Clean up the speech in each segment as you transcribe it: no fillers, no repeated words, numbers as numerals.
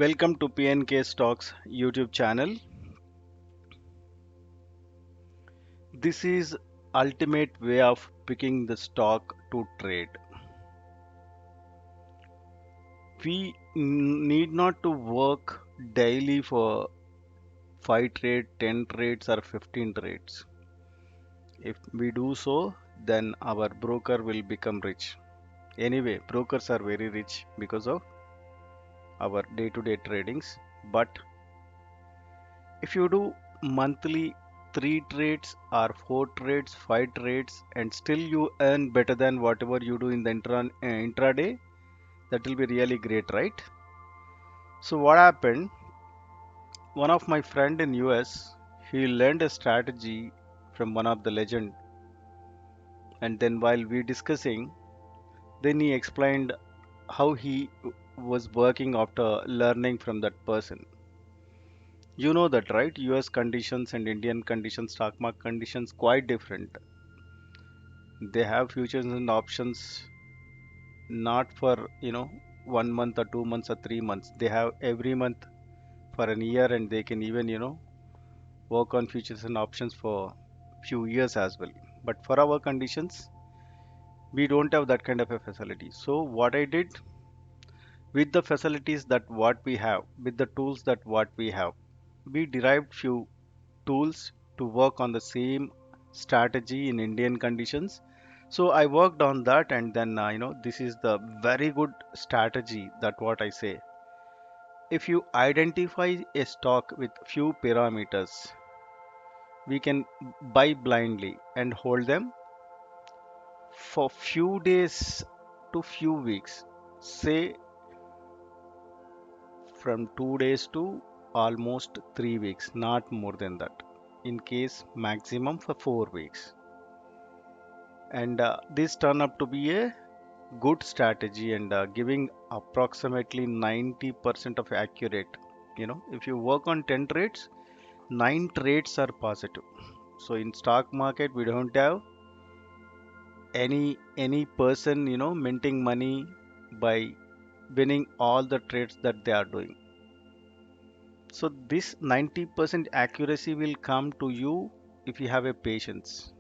Welcome to PNK Stocks YouTube channel. This is ultimate way of picking the stock to trade. We need not to work daily for 5 trades, 10 trades or 15 trades. If we do so, then our broker will become rich. Anyway, brokers are very rich because of our day-to-day tradings. But if you do monthly 3 trades or 4 trades, 5 trades, and still you earn better than whatever you do in the intraday, that will be really great, right? So what happened? One of my friend in US, he learned a strategy from one of the legend, and then while we discussing, then he explained how he was working after learning from that person. You know that, right? US conditions and Indian conditions, stock market conditions quite different. They have futures and options not for 1 month or 2 months or 3 months. They have every month for an year, and they can even work on futures and options for few years as well. But for our conditions, we don't have that kind of a facility. So what I did, with the facilities that what we have, with the tools that what we have, we derived few tools to work on the same strategy in Indian conditions. So I worked on that, and then this is the very good strategy that what I say. If you identify a stock with few parameters, we can buy blindly and hold them for few days to few weeks. Say from 2 days to almost 3 weeks, not more than that. In case maximum for 4 weeks. And this turned up to be a good strategy, and giving approximately 90% of accurate. If you work on 10 trades, 9 trades are positive. So in stock market, we don't have any person minting money by winning all the trades that they are doing. So this 90% accuracy will come to you if you have a patience.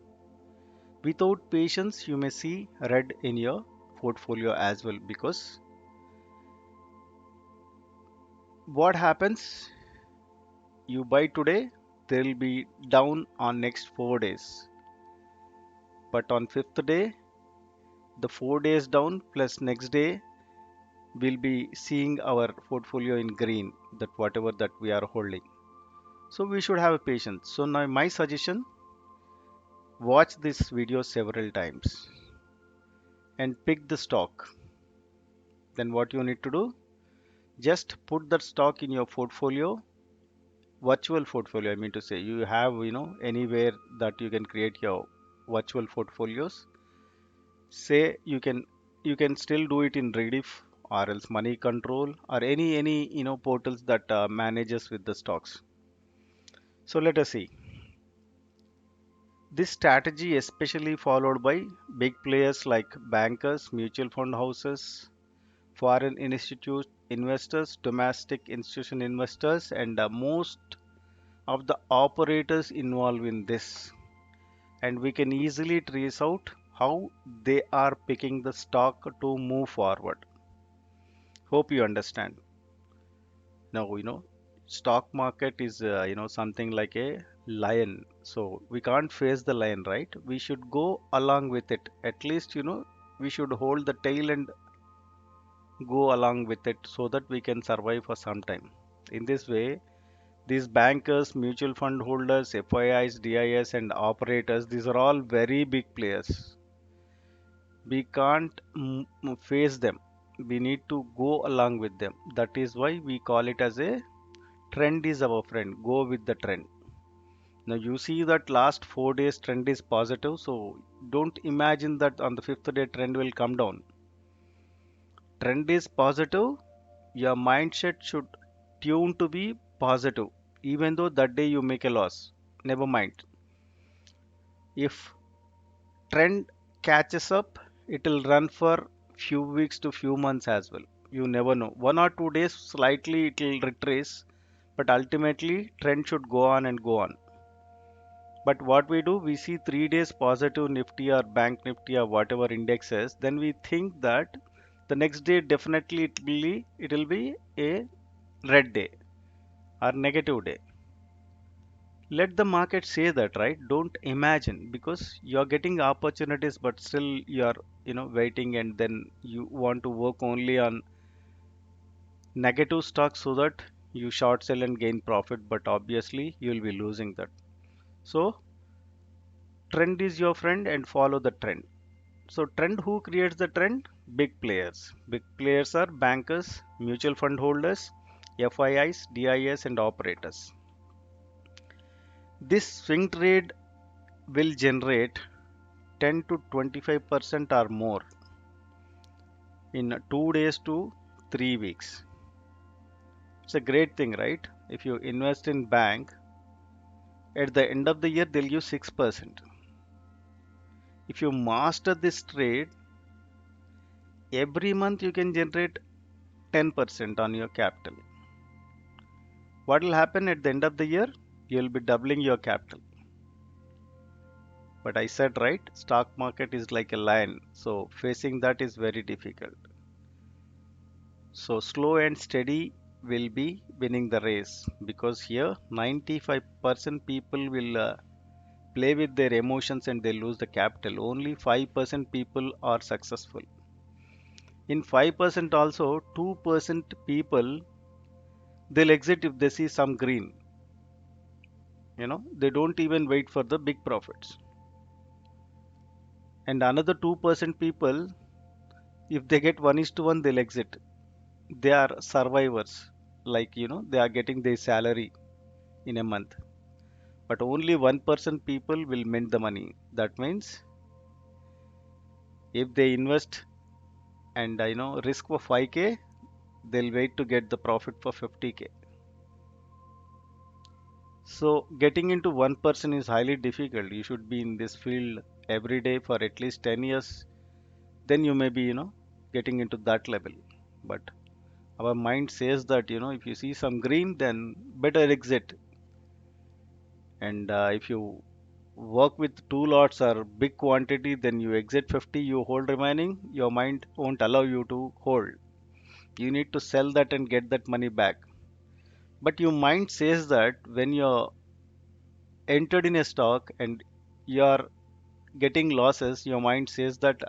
Without patience, you may see red in your portfolio as well, because what happens, you buy today, they will be down on next 4 days, but on fifth day, the 4 days down plus next day, we'll be seeing our portfolio in green, that whatever that we are holding. So we should have a patience. So now my suggestion, watch this video several times and pick the stock. Then what you need to do, just put that stock in your portfolio, virtual portfolio, I mean to say. You have anywhere that you can create your virtual portfolios. Say you can still do it in Rediff or else Money Control or any portals that manages with the stocks. So let us see. This strategy especially followed by big players like bankers, mutual fund houses, foreign institute investors, domestic institution investors, and most of the operators involved in this. And we can easily trace out how they are picking the stock to move forward. Hope you understand. Now, stock market is, something like a lion. So we can't face the lion, right? We should go along with it. At least, we should hold the tail and go along with it so that we can survive for some time. In this way, these bankers, mutual fund holders, FIIs, DIS, and operators, these are all very big players. We can't face them. We need to go along with them. That is why we call it as a trend is our friend. Go with the trend. Now you see that last 4 days trend is positive. So don't imagine that on the fifth day trend will come down. Trend is positive. Your mindset should tune to be positive, even though that day you make a loss. Never mind. If trend catches up, it will run for few weeks to few months as well. You never know. 1 or 2 days slightly it will retrace, but ultimately trend should go on and go on. But what we do, we see 3 days positive Nifty or Bank Nifty or whatever indexes, then we think that the next day definitely it will be a red day or negative day. Let the market say that, right? Don't imagine, because you're getting opportunities, but still you're waiting, and then you want to work only on negative stocks so that you short sell and gain profit, but obviously you will be losing that. So trend is your friend and follow the trend. So trend, who creates the trend? Big players. Big players are bankers, mutual fund holders, FIIs, DIS and operators. This swing trade will generate 10 to 25% or more in 2 days to 3 weeks. It's a great thing, right? If you invest in bank, at the end of the year they'll give 6%. If you master this trade, every month you can generate 10% on your capital. What will happen at the end of the year? You'll be doubling your capital. But I said, right, stock market is like a lion, so facing that is very difficult. So slow and steady will be winning the race, because here 95% people will play with their emotions and they lose the capital. Only 5% people are successful. In 5% also, 2% people, they'll exit if they see some green. They don't even wait for the big profits. And another 2% people, if they get 1 is to 1, they'll exit. They are survivors. Like, they are getting their salary in a month. But only 1% people will mint the money. That means if they invest and risk for 5k, they'll wait to get the profit for 50k. So getting into 1% is highly difficult. You should be in this field every day for at least 10 years. Then you may be, getting into that level. But our mind says that, if you see some green, then better exit. And if you work with two lots or big quantity, then you exit 50, you hold remaining, your mind won't allow you to hold. You need to sell that and get that money back. But your mind says that when you're entered in a stock and you're getting losses, your mind says that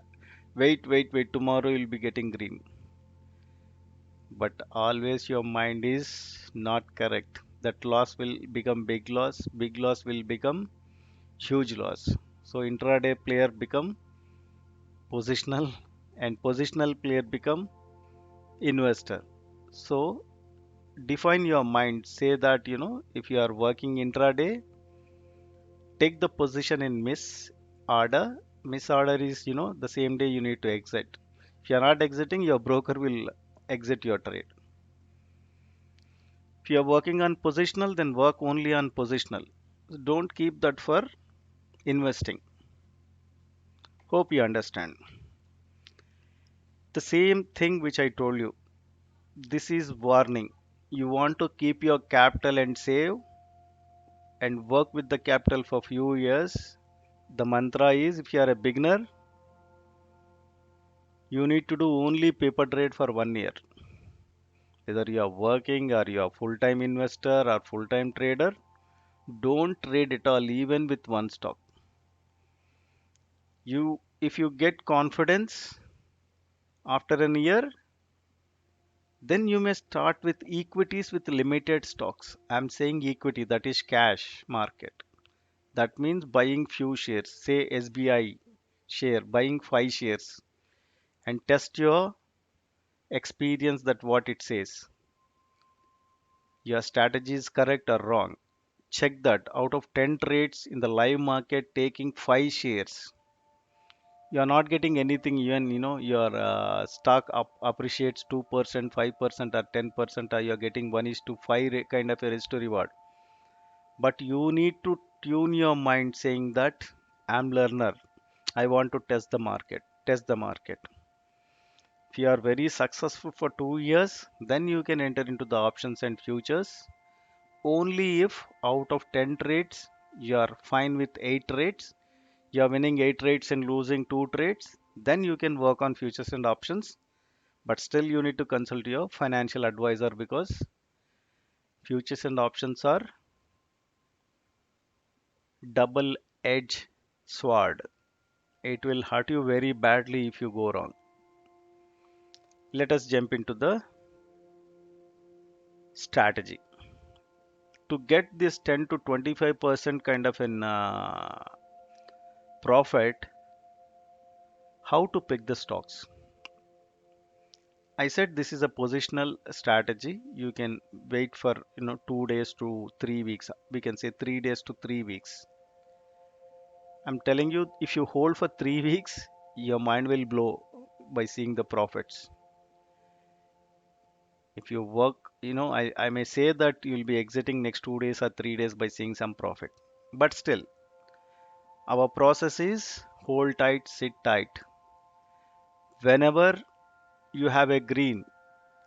wait, tomorrow you'll be getting green. But always your mind is not correct. That loss will become big loss will become huge loss. So intraday player become positional, and positional player become investor. So define your mind, say that if you are working intraday, take the position in miss order is the same day you need to exit. If you are not exiting, your broker will exit your trade. If you are working on positional, then work only on positional. Don't keep that for investing. Hope you understand. The same thing which I told you, this is warning. You want to keep your capital and save and work with the capital for few years. The mantra is, if you are a beginner, you need to do only paper trade for 1 year. Whether you are working or you are full-time investor or full-time trader, don't trade at all, even with one stock. If you get confidence after a year, then you may start with equities with limited stocks. I'm saying equity, that is cash market. That means buying few shares, say SBI share, buying 5 shares, and test your experience that what it says. Your strategy is correct or wrong. Check that. Out of 10 trades in the live market, taking 5 shares, you're not getting anything. Even your stock appreciates 2%, 5% or 10%, or you're getting 1 is to 5 kind of a risk to reward. But you need to tune your mind saying that I'm learner. I want to test the market. Test the market. If you are very successful for 2 years, then you can enter into the options and futures. Only if out of 10 trades, you are fine with 8 trades, you are winning 8 trades and losing 2 trades, then you can work on futures and options. But still, you need to consult your financial advisor because futures and options are double edged sword. It will hurt you very badly if you go wrong. Let us jump into the strategy. To get this 10 to 25% kind of an profit, how to pick the stocks? I said this is a positional strategy. You can wait for 2 days to 3 weeks. We can say 3 days to 3 weeks. I'm telling you, if you hold for 3 weeks, your mind will blow by seeing the profits. If you work, I may say that you'll be exiting next 2 days or 3 days by seeing some profit. But still, our process is hold tight, sit tight. Whenever you have a green,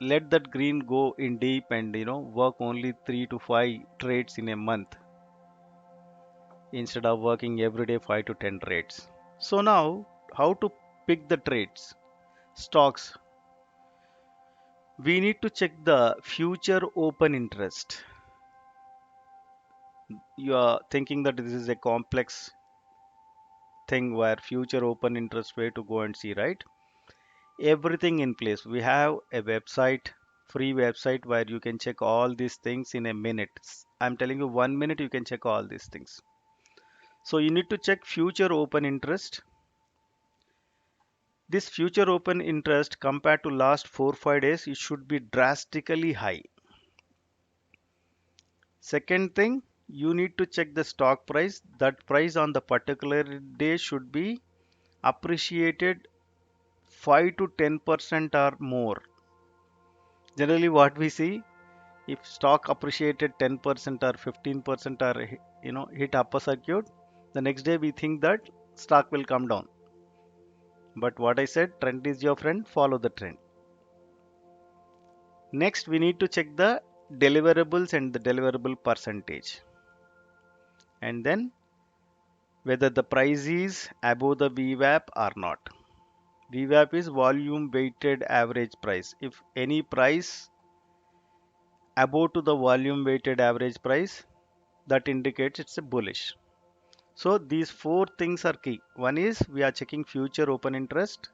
let that green go in deep and work only 3 to 5 trades in a month instead of working every day 5 to 10 trades. So now, how to pick the trades? Stocks. We need to check the future open interest. You are thinking that this is a complex thing where future open interest way to go and see, right? Everything in place. We have a website, free website where you can check all these things in a minute. I'm telling you, 1 minute you can check all these things. So you need to check future open interest. This future open interest compared to last 4 5 days, it should be drastically high. Second thing, you need to check the stock price. That price on the particular day should be appreciated 5 to 10% or more. Generally, what we see, if stock appreciated 10% or 15% or hit upper circuit, the next day we think that stock will come down. But what I said, trend is your friend, follow the trend. Next, we need to check the deliverables and the deliverable percentage. And then whether the price is above the VWAP or not. VWAP is volume weighted average price. If any price above to the volume weighted average price, that indicates it's a bullish. So these four things are key. One is we are checking future open interest.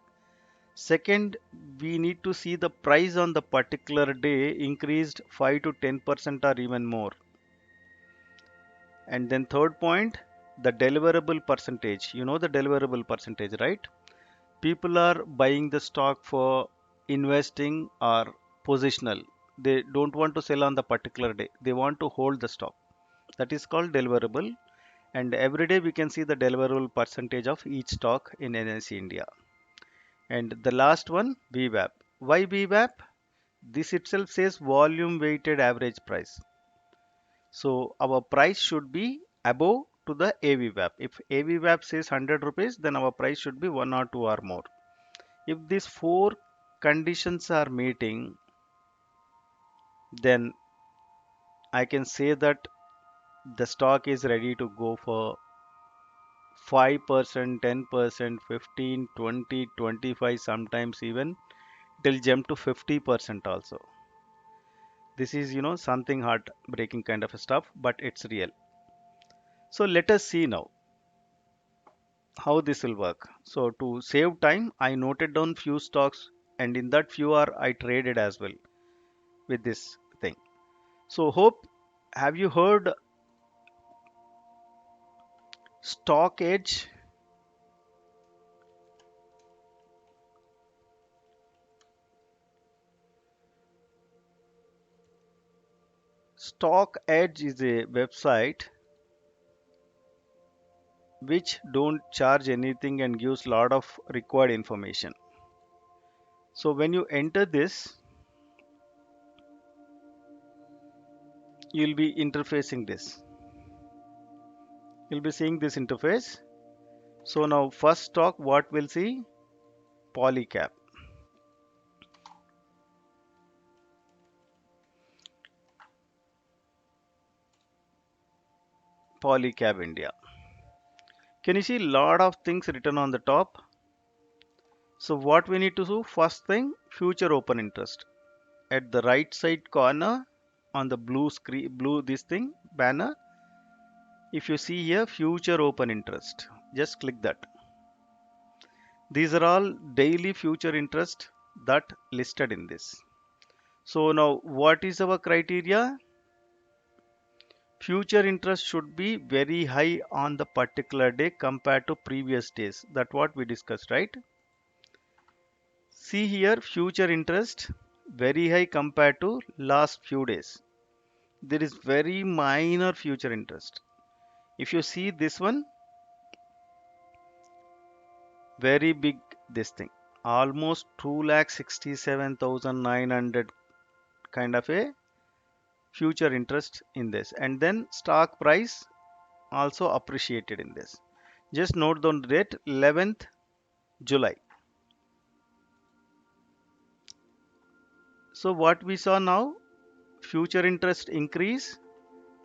Second, we need to see the price on the particular day increased 5 to 10% or even more. And then third point, the deliverable percentage. You know the deliverable percentage, right? People are buying the stock for investing or positional. They don't want to sell on the particular day. They want to hold the stock. That is called deliverable. And every day we can see the deliverable percentage of each stock in NSE India. And the last one, VWAP. Why VWAP? This itself says volume weighted average price. So our price should be above to the AVWAP. If AVWAP says 100 rupees, then our price should be 1 or 2 or more. If these four conditions are meeting, then I can say that the stock is ready to go for 5%, 10%, 15, 20, 25, sometimes even till jump to 50% also. This is, something heartbreaking kind of stuff, but it's real. So let us see now how this will work. So to save time, I noted down few stocks and in that few are I traded as well with this thing. So hope, have you heard Stock Edge? Stock Edge is a website which don't charge anything and gives lot of required information. So when you enter this, you'll be interfacing this. You'll be seeing this interface. So now first stock, what we'll see? Polycap. Polycab India. Can you see a lot of things written on the top? So what we need to do, first thing, future open interest. At the right side corner on the blue screen, blue this thing, banner, if you see here, future open interest, just click that. These are all daily future interest that listed in this. So now what is our criteria? Future interest should be very high on the particular day compared to previous days. That's what we discussed, right? See here, future interest very high compared to last few days. There is very minor future interest. If you see this one, very big this thing, almost 2,67,900 kind of a future interest in this, and then stock price also appreciated in this. Just note the date 11th July. So what we saw now, future interest increase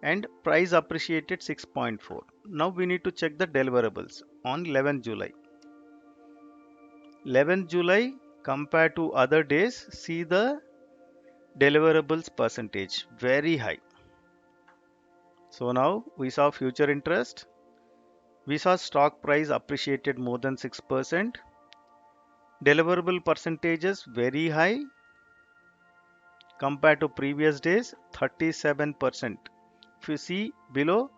and price appreciated 6.4. Now we need to check the deliverables on 11th July. 11th July compared to other days, see the deliverables percentage very high. So now we saw future interest, we saw stock price appreciated more than 6%, deliverable percentages very high compared to previous days 37%. If you see below,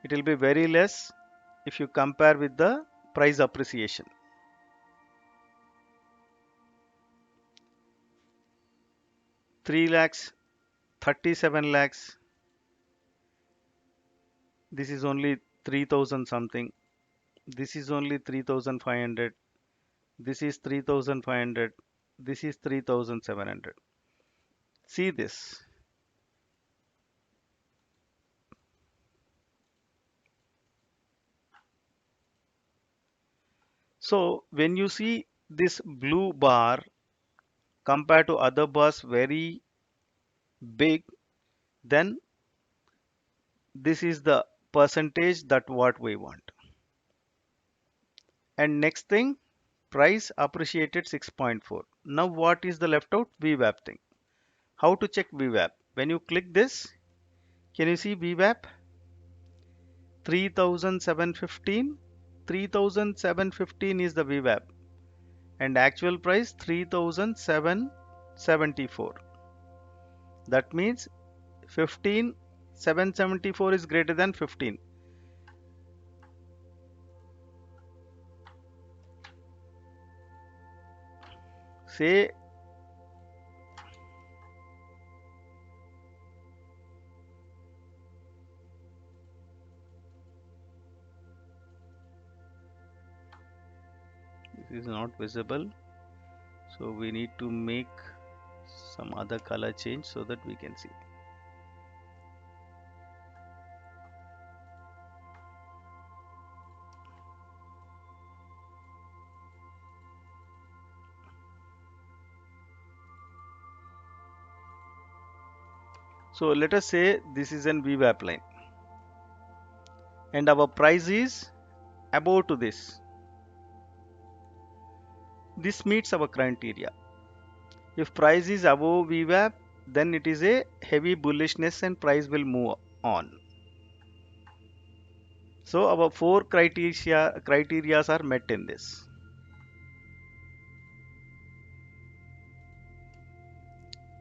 it will be very less if you compare with the price appreciation. 3 lakhs, 37 lakhs, this is only 3000 something, this is only 3500, this is 3500, this is 3700. See this. So when you see this blue bar compared to other bars very big, then this is the percentage that what we want. And next thing, price appreciated 6.4. Now what is the left out? VWAP thing. How to check VWAP? When you click this, can you see VWAP? 3715. 3715 is the VWAP and actual price 3774. That means 15, 774 is greater than 15. Say this is not visible, so we need to make some other color change so that we can see. So let us say this is an VWAP line and our price is above to this. This meets our criteria. If price is above VWAP, then it is a heavy bullishness and price will move on. So our four criteria are met in this.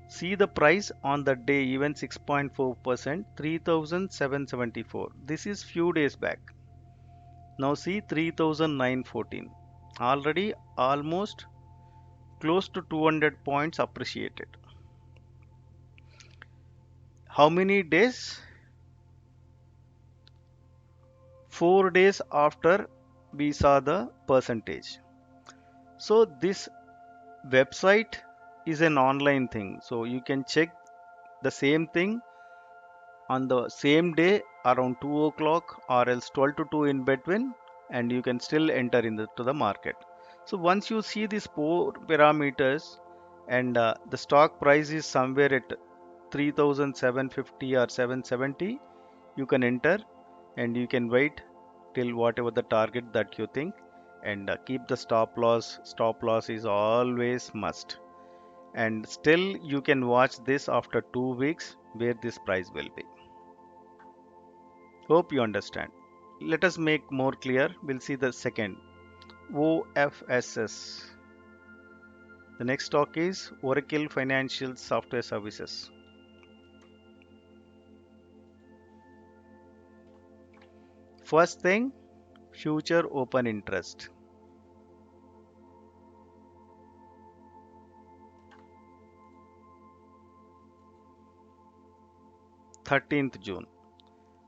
See the price on the day, even 6.4%, 3774. This is few days back. Now see 3914. Already almost close to 200 points appreciated. How many days? 4 days after we saw the percentage. So this website is an online thing, so you can check the same thing on the same day around 2 o'clock or else 12 to 2 in between, and you can still enter into the market. So once you see these four parameters and the stock price is somewhere at 3750 or 770, you can enter. and you can wait till whatever the target that you think, and keep the stop loss. Stop loss is always must, and still you can watch this after 2 weeks where this price will be. Hope you understand. Let us make more clear. We'll see the second OFSS. The next stock is Oracle Financial Software Services. First thing, future open interest. 13th June.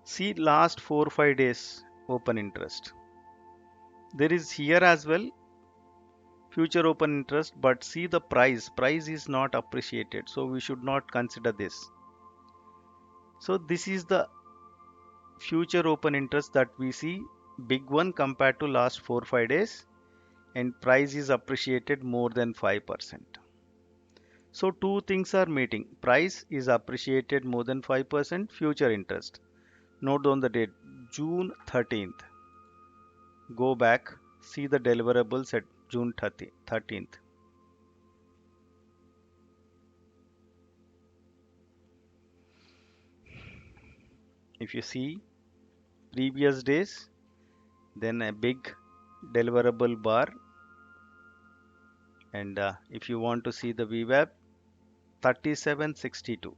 See last 4-5 days open interest. There is here as well future open interest, but see the price is not appreciated, so we should not consider this. So this is the future open interest that we see, big one compared to last 4-5 days, and price is appreciated more than 5%. So two things are meeting, price is appreciated more than 5%, future interest. Note down the date, June 13th. Go back, see the deliverables at June 13th. If you see previous days, then a big deliverable bar, and if you want to see the VWAP, 3762,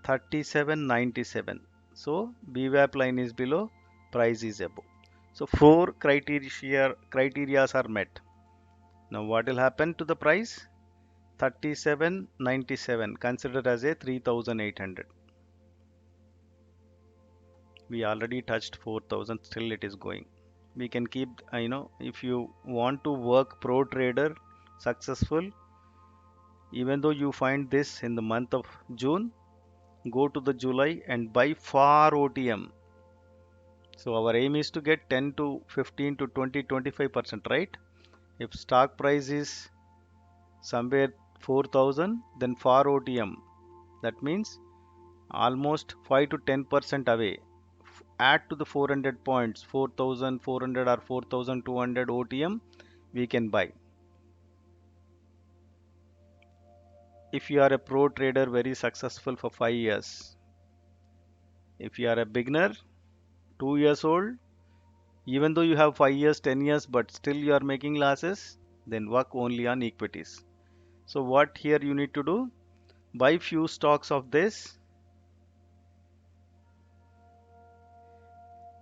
3797. So VWAP line is below, price is above. So four criterias are met. Now what will happen to the price? 3797 considered as a 3800. We already touched 4000, still it is going. We can keep, if you want to work pro trader successful, even though you find this in the month of June, go to the July and buy far OTM. So our aim is to get 10 to 15 to 20, 25%, right? If stock price is somewhere 4000, then far OTM, that means almost 5 to 10% away. Add to the 400 points, 4400 or 4200 OTM we can buy. If you are a pro trader very successful for 5 years, if you are a beginner 2 years old, even though you have 5 years 10 years but still you are making losses, then work only on equities. So what here you need to do, buy few stocks of this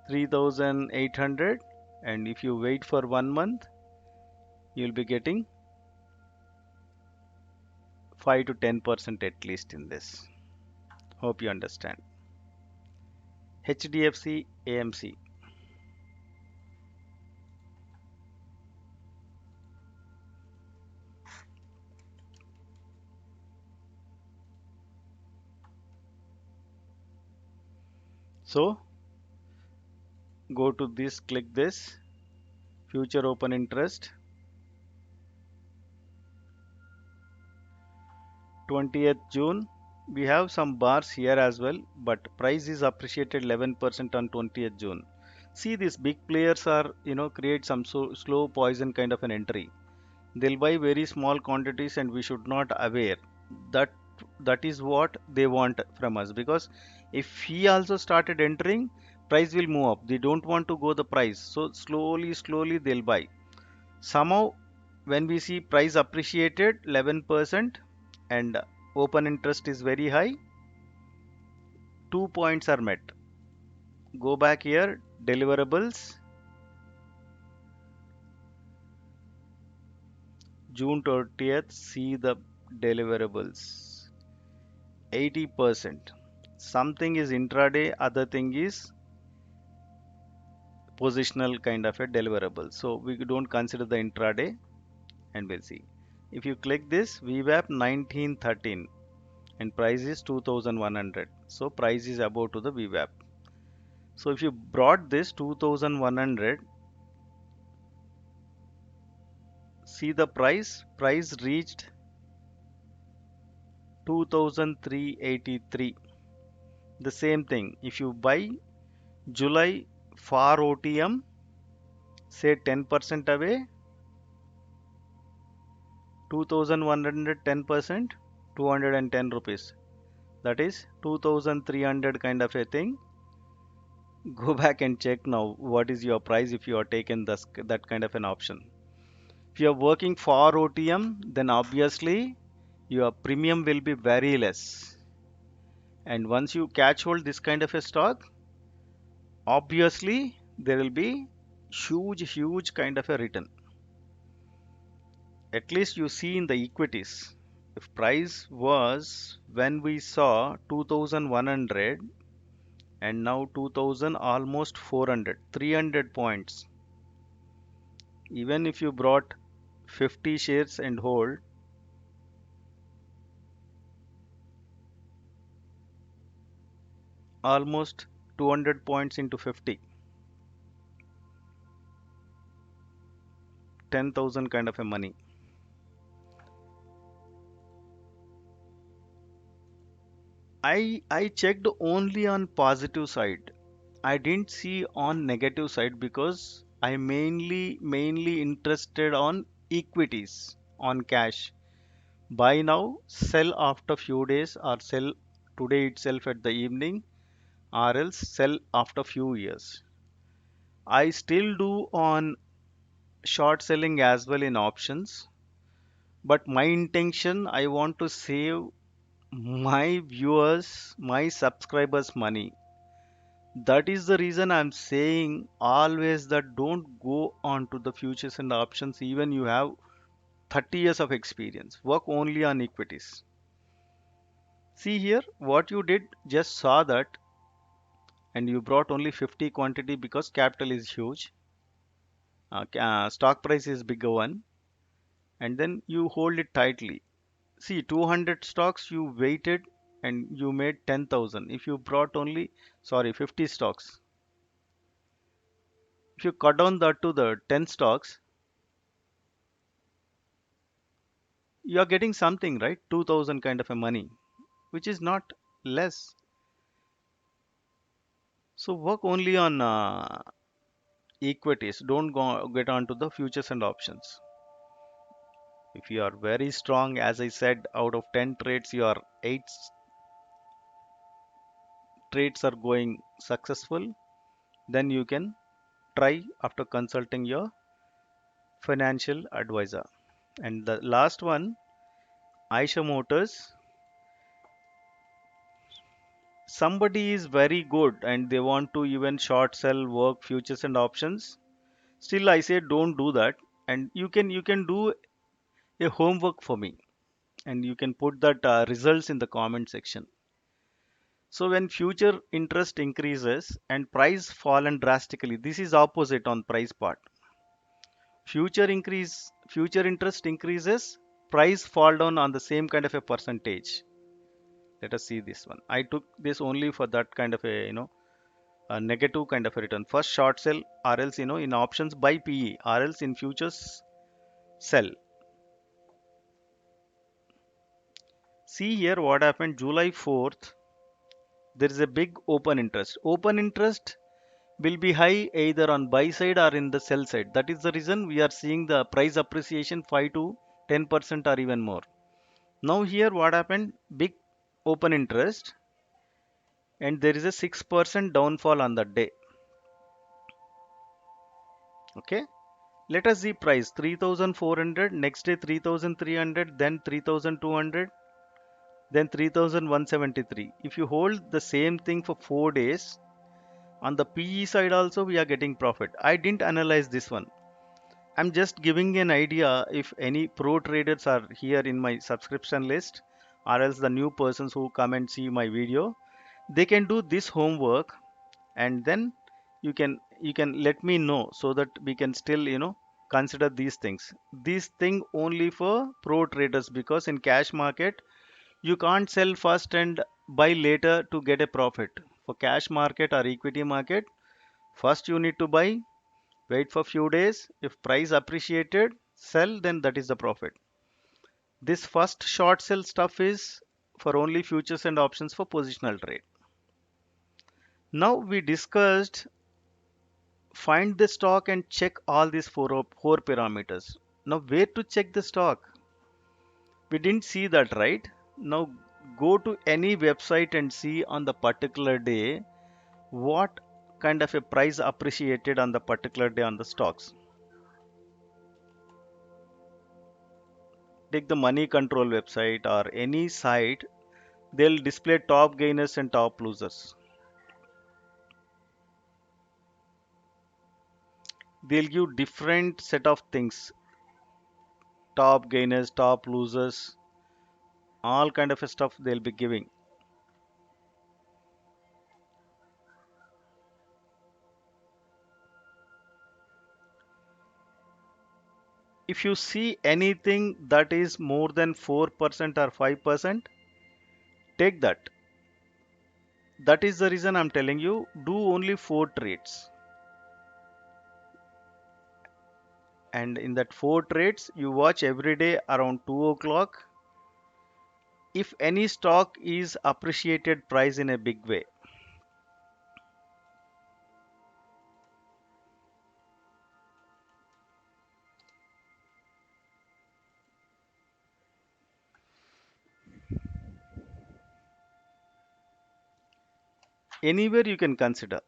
3800, and if you wait for 1 month you will be getting 5 to 10% at least in this. Hope you understand. HDFC AMC. So go to this, click this, future open interest, 20th June. We have some bars here as well, but price is appreciated 11% on 20th June. See, these big players are, create some slow poison kind of an entry. They'll buy very small quantities and we should not aware that that is what they want from us, because if he also started entering, price will move up. They don't want to go the price, so slowly they'll buy. Somehow when we see price appreciated 11% and open interest is very high, 2 points are met. Go back here, deliverables, June 30th, see the deliverables, 80%. Something is intraday, other thing is positional kind of a deliverable. So we don't consider the intraday, and we'll see. If you click this, VWAP 1913 and price is 2100. So price is above to the VWAP. So if you brought this 2100, see the price reached 2383. The same thing, if you buy July far OTM, say 10% away, 2110%, 210 rupees. That is 2300 kind of a thing. Go back and check now what is your price if you are taken that kind of an option. If you are working for OTM, then obviously your premium will be very less. And once you catch hold this kind of a stock, obviously there will be huge kind of a return. At least you see in the equities. If price was when we saw 2100 and now 2000, almost 400, 300 points. Even if you brought 50 shares and hold, almost 200 points into 50, 10,000 kind of a money. I checked only on positive side. I didn't see on negative side because I mainly interested on equities, on cash. Buy now, sell after few days, or sell today itself at the evening, or else sell after few years. I still do on short selling as well in options, but my intention, I want to save my viewers, my subscribers money. That is the reason I'm saying always that don't go on to the futures and options even you have 30 years of experience. Work only on equities. See here what you did, just saw that, and you brought only 50 quantity because capital is huge. Stock price is bigger one, and then you hold it tightly. See, 200 stocks you waited and you made 10,000. If you brought only, sorry, 50 stocks, if you cut down that to the 10 stocks, you are getting something, right? 2000 kind of a money, which is not less. So work only on equities. Don't go get onto the futures and options. If you are very strong, as I said, out of 10 trades, your 8 trades are going successful, then you can try after consulting your financial advisor. And the last one, Aisha Motors. Somebody is very good and they want to even short sell, work futures and options. Still, I say don't do that. And you can do a homework for me, and you can put that results in the comment section. So when future interest increases and price fallen drastically, this is opposite on price part. Future interest increases, price fall down on the same kind of a percentage. Let us see this one. I took this only for that kind of a a negative kind of a return. First short sell, or else in options buy PE, or else in futures sell. See here what happened July 4th. There is a big open interest. Open interest will be high either on buy side or in the sell side. That is the reason we are seeing the price appreciation 5 to 10% or even more. Now here what happened? Big open interest, and there is a 6% downfall on that day. Okay. Let us see price 3400, next day 3300, then 3200, then 3173. If you hold the same thing for 4 days, on the PE side also we are getting profit. I didn't analyze this one. I'm just giving an idea if any pro traders are here in my subscription list, or else the new persons who come and see my video, they can do this homework, and then you can let me know so that we can still consider these things. This thing only for pro traders, because in cash market you can't sell first and buy later to get a profit. For cash market or equity market, first you need to buy, wait for few days, if price appreciated, sell, then that is the profit. This first short sell stuff is for only futures and options for positional trade. Now we discussed find the stock and check all these four parameters. Now where to check the stock? We didn't see that, right? Now go to any website and see on the particular day what kind of a price appreciated on the particular day on the stocks. Take the money control website or any site, they'll display top gainers and top losers. They'll give different set of things, top gainers, top losers, all kind of stuff they'll be giving. If you see anything that is more than 4% or 5%, take that. That is the reason I'm telling you, do only 4 trades. And in that 4 trades, you watch every day around 2 o'clock. If any stock is appreciated price in a big way, anywhere you can consider.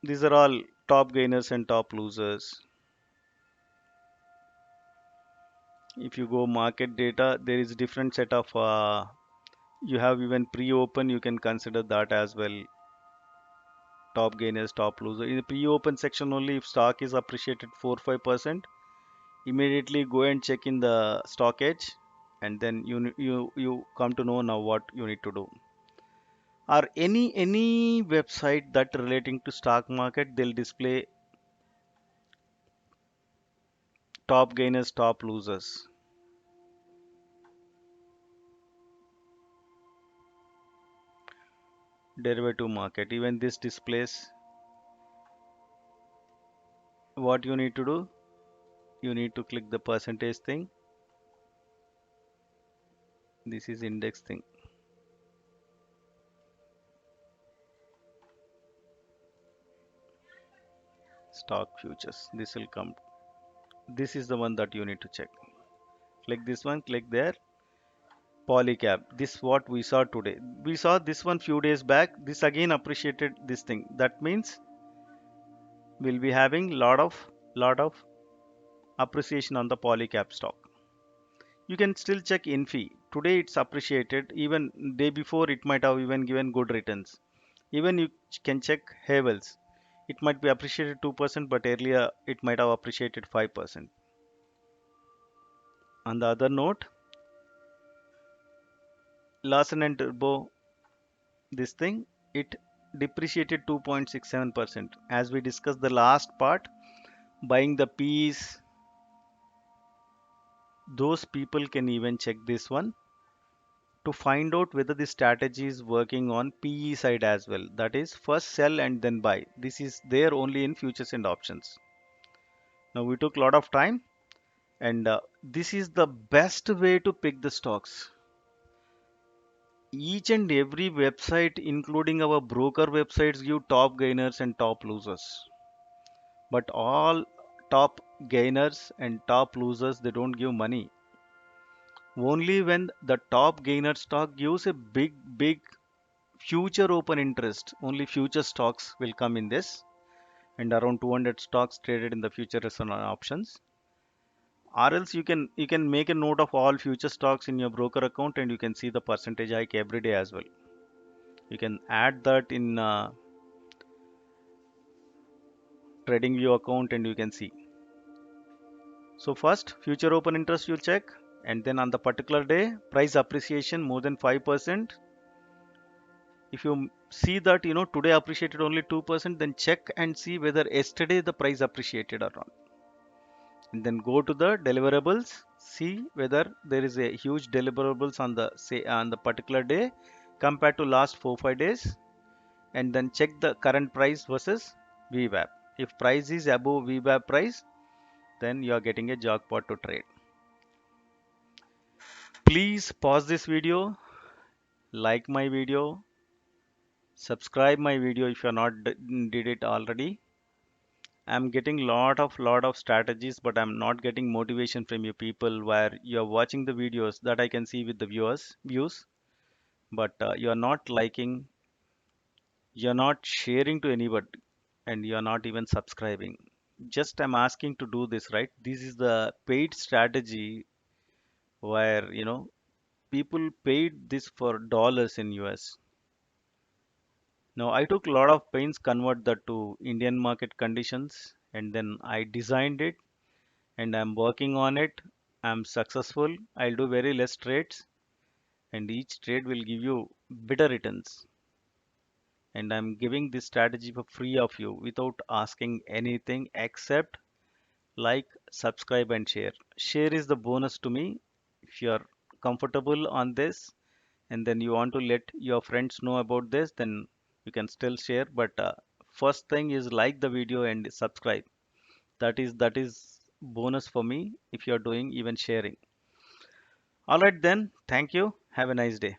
These are all top gainers and top losers. If you go market data, there is different set of you have even pre-open, you can consider that as well. Top gainers, top loser. In the pre-open section only, if stock is appreciated 4-5%, immediately go and check in the stock edge, and then you come to know now what you need to do. Or any website that relating to stock market, they'll display top gainers, top losers. Derivative market, even this displays. What you need to do, you need to click the percentage thing. This is index thing. Stock futures, this will come. This is the one that you need to check. Click this one, click there. Polycap, this what we saw today. We saw this one few days back. This again appreciated this thing. That means we'll be having lot of appreciation on the Polycap stock. You can still check Infi. Today it's appreciated. Even day before it might have even given good returns. Even you can check Havels. It might be appreciated 2%, but earlier it might have appreciated 5%. On the other note, Larsen and Turbo, this thing, it depreciated 2.67%. As we discussed the last part, buying the P's, those people can even check this one to find out whether the strategy is working on PE side as well. That is, first sell and then buy. This is there only in futures and options. Now we took a lot of time, and this is the best way to pick the stocks. Each and every website, including our broker websites, give top gainers and top losers. But all top gainers and top losers, they don't give money. Only when the top gainer stock gives a big future open interest, only future stocks will come in this, and around 200 stocks traded in the futures and options. Or else you can make a note of all future stocks in your broker account, and you can see the percentage hike every day as well. You can add that in trading view account, and you can see. So first future open interest you'll check, and then on the particular day price appreciation more than 5%. If you see that today appreciated only 2%, then check and see whether yesterday the price appreciated or not. And then go to the deliverables, see whether there is a huge deliverables on the say on the particular day compared to last 4-5 days, and then check the current price versus VWAP. If price is above VWAP price, then you are getting a jackpot to trade. Please pause this video, like my video, Subscribe my video if you're not did it already. I'm getting lot of strategies, but I'm not getting motivation from you people where you're watching the videos that I can see with the viewers views, but you're not liking, you're not sharing to anybody, and you're not even subscribing. Just I'm asking to do this, right? This is the paid strategy where people paid this for dollars in US. Now I took a lot of pains convert that to Indian market conditions, and then I designed it and I'm working on it. I'm successful. I'll do very less trades, and each trade will give you better returns. And I'm giving this strategy for free of you without asking anything except like, subscribe, and share. Share is the bonus to me. If you're comfortable on this and then you want to let your friends know about this, then you can still share. But first thing is like the video and subscribe. That is bonus for me if you're doing even sharing. All right then. Thank you. Have a nice day.